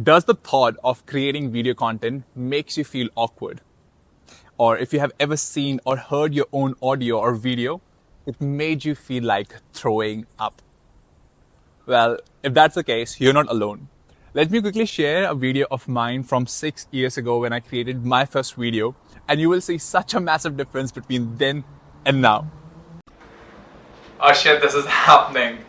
Does the thought of creating video content makes you feel awkward? Or if you have ever seen or heard your own audio or video, it made you feel like throwing up? Well, if that's the case, you're not alone. Let me quickly share a video of mine from 6 years ago when I created my first video, and you will see such a massive difference between then and now. Oh shit, this is happening.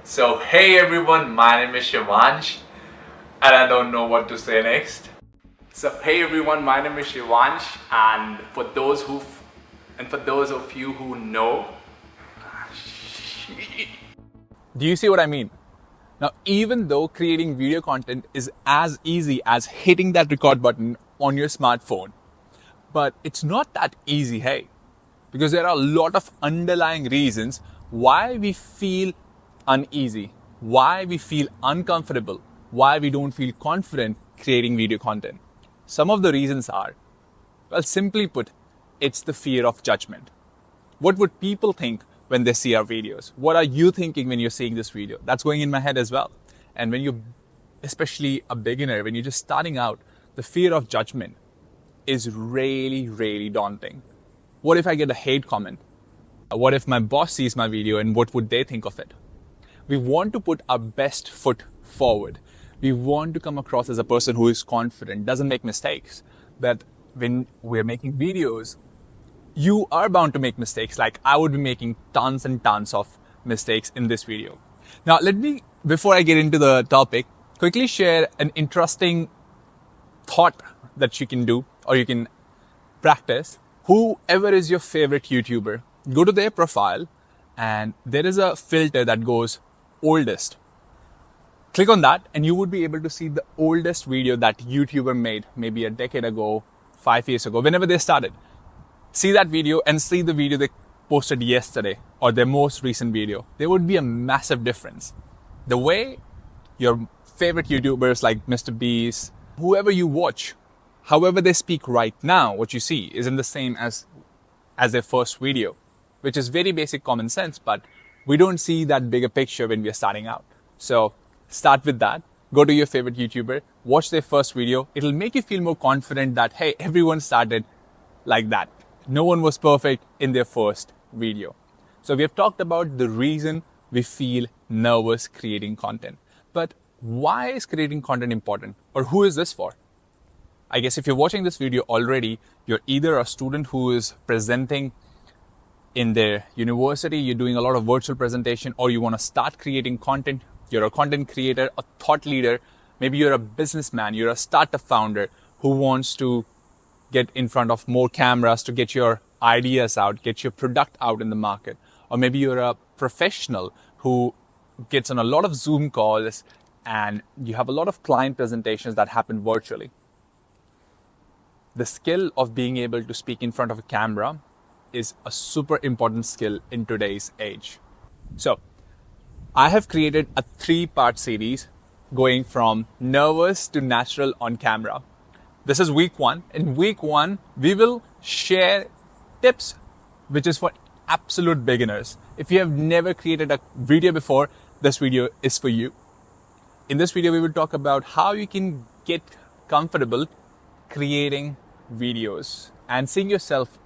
So, hey everyone, my name is Shivansh, and I don't know what to say next. So, hey everyone, my name is Shivansh, and for those of you who know, do you see what I mean? Now, even though creating video content is as easy as hitting that record button on your smartphone, but it's not that easy, hey, because there are a lot of underlying reasons why we feel uneasy, why we feel uncomfortable, why we don't feel confident creating video content. Some of the reasons are, well, simply put, it's the fear of judgment. What would people think when they see our videos? What are you thinking when you're seeing this video? That's going in my head as well. And when you're especially a beginner, when you're just starting out, the fear of judgment is really, really daunting. What if I get a hate comment? What if my boss sees my video and what would they think of it? We want to put our best foot forward. We want to come across as a person who is confident, doesn't make mistakes. That when we're making videos, you are bound to make mistakes. Like I would be making tons and tons of mistakes in this video. Now, let me, before I get into the topic, quickly share an interesting thought that you can do or you can practice. Whoever is your favorite YouTuber, go to their profile and there is a filter that goes oldest. Click on that and you would be able to see the oldest video that YouTuber made, maybe a decade ago, 5 years ago, whenever they started. See that video and see the video they posted yesterday or their most recent video. There would be a massive difference. The way your favorite YouTubers like Mr. Beast, whoever you watch, however they speak right now, what you see isn't the same as their first video, which is very basic common sense, but we don't see that bigger picture when we are starting out. So start with that. Go to your favorite YouTuber, watch their first video. It'll make you feel more confident that, hey, everyone started like that. No one was perfect in their first video. So we have talked about the reason we feel nervous creating content. But why is creating content important? Or who is this for? I guess if you're watching this video already, you're either a student who is presenting in their university, you're doing a lot of virtual presentation, or you want to start creating content. You're a content creator, a thought leader. Maybe you're a businessman, you're a startup founder who wants to get in front of more cameras to get your ideas out, get your product out in the market. Or maybe you're a professional who gets on a lot of Zoom calls and you have a lot of client presentations that happen virtually. The skill of being able to speak in front of a camera is a super important skill in today's age. So, I have created a 3-part series going from nervous to natural on camera. This is week 1. In week 1, we will share tips, which is for absolute beginners. If you have never created a video before, this video is for you. In this video, we will talk about how you can get comfortable creating videos and seeing yourself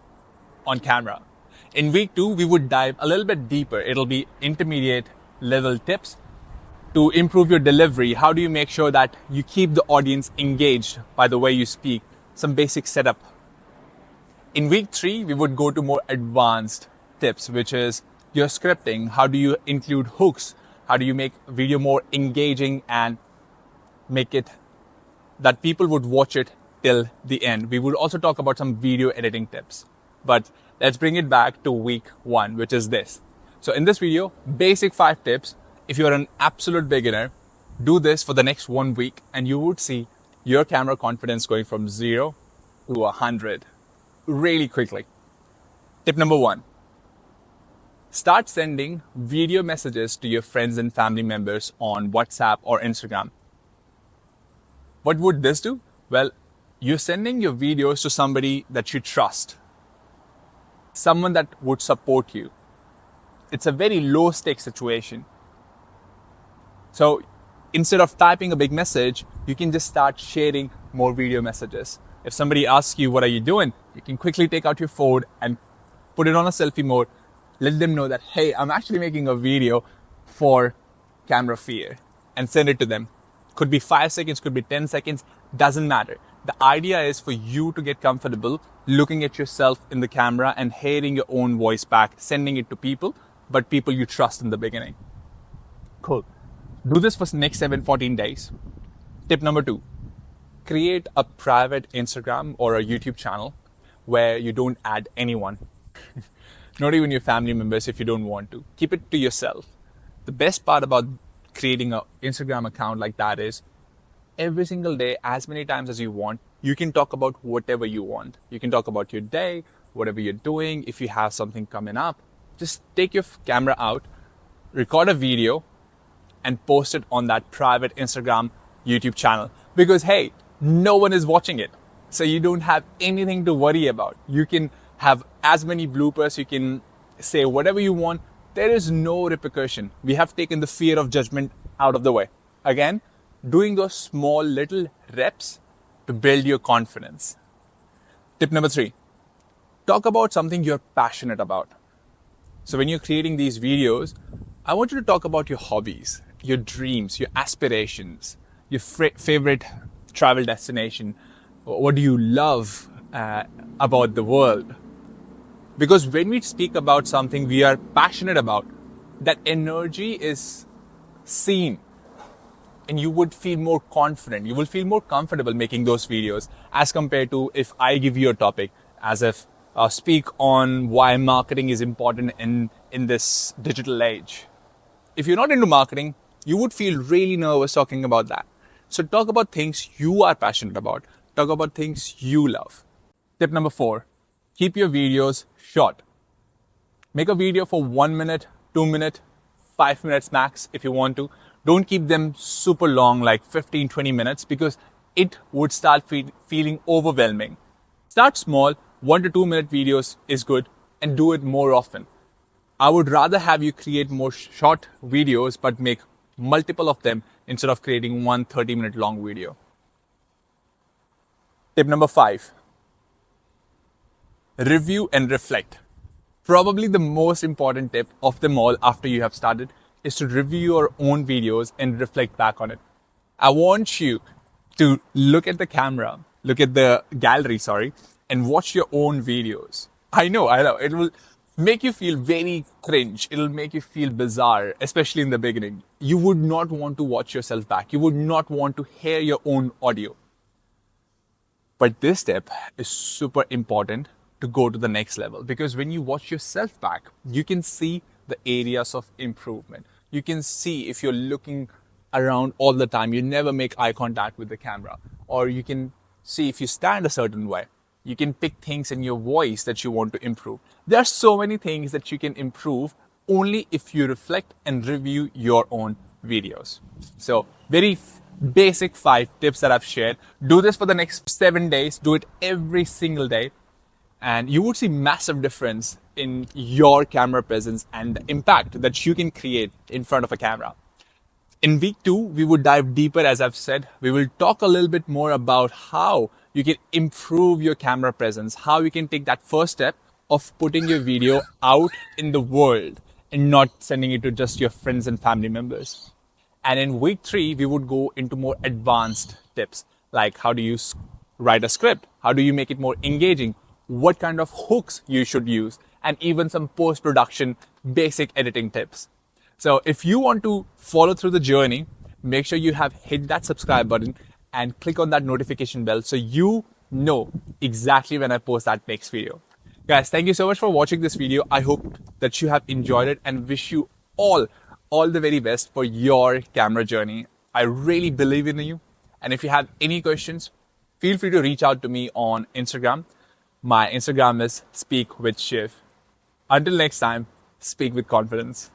on camera. In week 2, we would dive a little bit deeper. It'll be intermediate level tips to improve your delivery. How do you make sure that you keep the audience engaged by the way you speak? Some basic setup. In week 3, we would go to more advanced tips, which is your scripting. How do you include hooks? How do you make video more engaging and make it that people would watch it till the end? We would also talk about some video editing tips. But let's bring it back to week 1, which is this. So in this video, basic 5 tips. If you're an absolute beginner, do this for the next 1 week and you would see your camera confidence going from 0 to 100 really quickly. Tip number 1. Start sending video messages to your friends and family members on WhatsApp or Instagram. What would this do? Well, you're sending your videos to somebody that you trust, someone that would support you. It's a very low stake situation. So instead of typing a big message, you can just start sharing more video messages. If somebody asks you, what are you doing? You can quickly take out your phone and put it on a selfie mode. Let them know that, hey, I'm actually making a video for camera fear, and send it to them. Could be 5 seconds, could be 10 seconds, doesn't matter. The idea is for you to get comfortable looking at yourself in the camera and hearing your own voice back, sending it to people, but people you trust in the beginning. Cool. Do this for the next 14 days. Tip number 2, create a private Instagram or a YouTube channel where you don't add anyone. Not even your family members if you don't want to. Keep it to yourself. The best part about creating an Instagram account like that is every single day, as many times as you want, you can talk about whatever you want. You can talk about your day, whatever you're doing. If you have something coming up, just take your camera out, record a video, and post it on that private Instagram, YouTube channel. Because hey, no one is watching it. So you don't have anything to worry about. You can have as many bloopers, you can say whatever you want. There is no repercussion. We have taken the fear of judgment out of the way. Again, doing those small little reps to build your confidence. Tip number 3, talk about something you're passionate about. So when you're creating these videos, I want you to talk about your hobbies, your dreams, your aspirations, your favorite travel destination. What do you love about the world? Because when we speak about something we are passionate about, that energy is seen, and you would feel more confident. You will feel more comfortable making those videos as compared to if I give you a topic, as if speak on why marketing is important in this digital age. If you're not into marketing, you would feel really nervous talking about that. So talk about things you are passionate about. Talk about things you love. Tip number 4, keep your videos short. Make a video for 1 minute, 2 minutes, 5 minutes max if you want to. Don't keep them super long, like 15, 20 minutes, because it would start feeling overwhelming. Start small, 1 to 2 minute videos is good, and do it more often. I would rather have you create more short videos, but make multiple of them instead of creating one 30-minute long video. Tip number 5, review and reflect. Probably the most important tip of them all after you have started is to review your own videos and reflect back on it. I want you to look at the camera, look at the gallery, and watch your own videos. I know, it will make you feel very cringe. It'll make you feel bizarre, especially in the beginning. You would not want to watch yourself back. You would not want to hear your own audio. But this step is super important to go to the next level, because when you watch yourself back, you can see the areas of improvement. You can see if you're looking around all the time, you never make eye contact with the camera, or you can see if you stand a certain way. You can pick things in your voice that you want to improve. There are so many things that you can improve only if you reflect and review your own videos. So very basic 5 tips that I've shared. Do this for the next 7 days. Do it every single day. And you would see massive difference in your camera presence and the impact that you can create in front of a camera. In week 2, we would dive deeper, as I've said. We will talk a little bit more about how you can improve your camera presence, how you can take that first step of putting your video out in the world and not sending it to just your friends and family members. And in week 3, we would go into more advanced tips, like how do you write a script? How do you make it more engaging? What kind of hooks you should use, and even some post-production basic editing tips. So if you want to follow through the journey, make sure you have hit that subscribe button and click on that notification bell so you know exactly when I post that next video. Guys, thank you so much for watching this video. I hope that you have enjoyed it and wish you all the very best for your camera journey. I really believe in you. And if you have any questions, feel free to reach out to me on Instagram. My Instagram is Speak with Shiv. Until next time, speak with confidence.